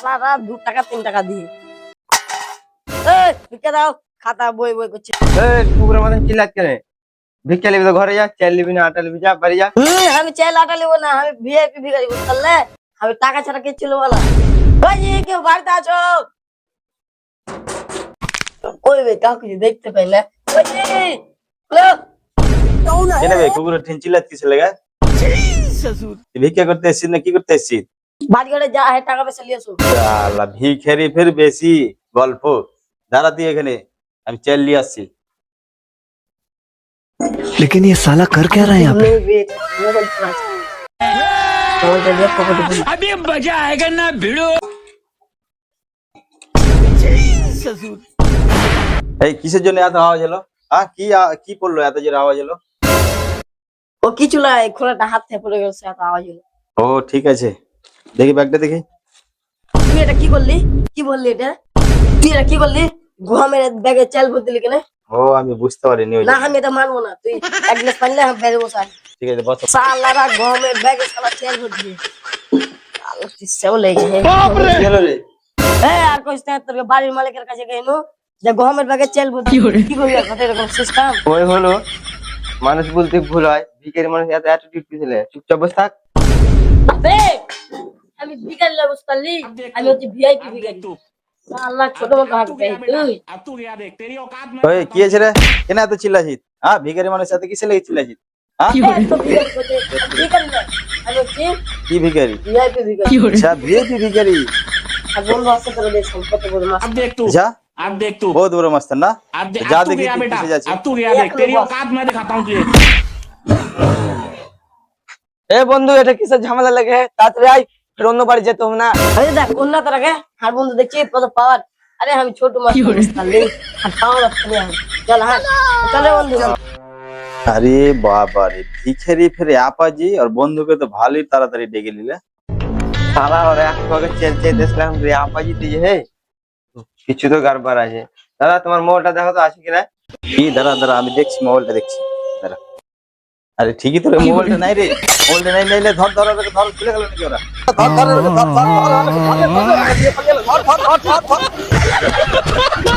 সারা 2 টাকা 3 টাকা দিয়ে ভিক্ষা দাও খাতা বই বই করছে কুকুরের মতন চিল্লাত কেন? ভিক্ষা নিবি তো ঘরে যা, চাল নিবি না আটা নিবি, যা বাড়ি যা। আমি চাইলে আটা নেবো না, আমি ভিআইপি ভিখারি বুঝলে, আমি টাকা ছাড়া কে ছিল বলা। ভাই কেউ বাড়িতে আছো? ওই ভাই কাউকে দেখতে পাই না। কুকুরের ঠেন চিল্লাত কিসে লেগে? ভিক্ষা করতে এসছিস না কি করতে এসছিস? বাড়ি ঘরে যা হয় টাকা পয়সা নিয়ে আসো। শালা ভিখারি ফের বেশি গল্প। দাঁড়া তুই এখানে, আমি চাল নিয়ে আসছি। लेकिन ये साला कर क्या रहा है यहाँ पे? अभी मजा आएगा ना भिड़ो। এই কিসের জন্য এত আওয়াজ হলো? কি পড়লো এত জোরে আওয়াজ হলো? ও কিছু না, এই খোলাটা হাত থেকে পড়ে গেছে, এত আওয়াজ হলো। ও ঠিক আছে, দেখি ব্যাগটা দেখি। তুই এটা কি করলি? কি বললি এটা? তুই এটা কি করলি? গমের ব্যাগে চাল ভরে দিলি কেন? ও আমি বুঝতে পারিনি। না আমি এটা মানবো না, তুই এক গ্লাস পানি আমি বেড়ে বসাই। ঠিক আছে বস। সালারা গমের ব্যাগে সালা চাল ভরে দিয়ে আলো সেও লেগে কি হলো রে? আর কইস না, তোর বাড়ির মালিকের কাছে গেইনো যে গমের ব্যাগে চাল ভরে কি করবি? কথা এরকম সিস্টেম ওই হলো, মানুষ বলতে ভুল হয়, ভিখারি মানুষ এত অ্যাটিটিউড কিসে? চুপচাপ বস থাক। আমি ভিখারি লাগছ পারলি, আমি হচ্ছে ভিআইপি ভিখারি। আল্লাহ ছোট মত হাত দেই তুই। ওই কি আছে রে? কেন এত চিল্লাছিস? ভিখারি মানুষের সাথে কিসে লেগে চিল্লাছিস? আমি হচ্ছে কি ভিখারি? ভিআইপি ভিখারি। আচ্ছা ভিআইপি ভিখারি। আর বন্ধু আছে তোর দেশ কত বড় মাছ। अब देख तू, আচ্ছা अब देख तू, বহুত বড় মাস্টার না? अब देख যা अब तू দেখি गया তুই बेटा, কিসে যাচ্ছিস। अब तू गया देख, तेरी औकात मैं दिखाता हूँ तुझे। এ বন্ধু, এটা কিসের ঝামেলা লাগে? তাড়াতাড়ি আয়, ফের অন্য বাড়ি যেতে হবে না। আরে দেখ কোন না তোর আগে আর বন্ধু দেখছি কত পাওয়ার। আরে আমি ছোট মাছ পারলি আর পাওয়ার রাখতে আমি। চল হাট চলে বন্ধু। আরে বাবা রে, ভিখারি ফের আপাজি আর বন্ধুকে তো ভালোই তাড়াতাড়ি ডেকে নিলে। সারা ওর একটু আগে চেয়ে দেখলাম রে আপাজি দিয়েছে। হে কিছু তো গড়বড় আছে। দাদা তোমার মোবাইলটা দেখো তো আছে কিনা। কি দাঁড়া দাঁড়া আমি দেখছি, মোবাইলটা দেখছি দাঁড়া। আরে ঠিকই তো রে, মোবাইলটা নাই রে, মোবাইলটা নাই নাইলে ধর ধর ধর ধর খুলে গেল নাকি ওরা? ধর ধর ধর ধর ধর ধর ধর ধর ধর ধর ধর ধর ধর ধর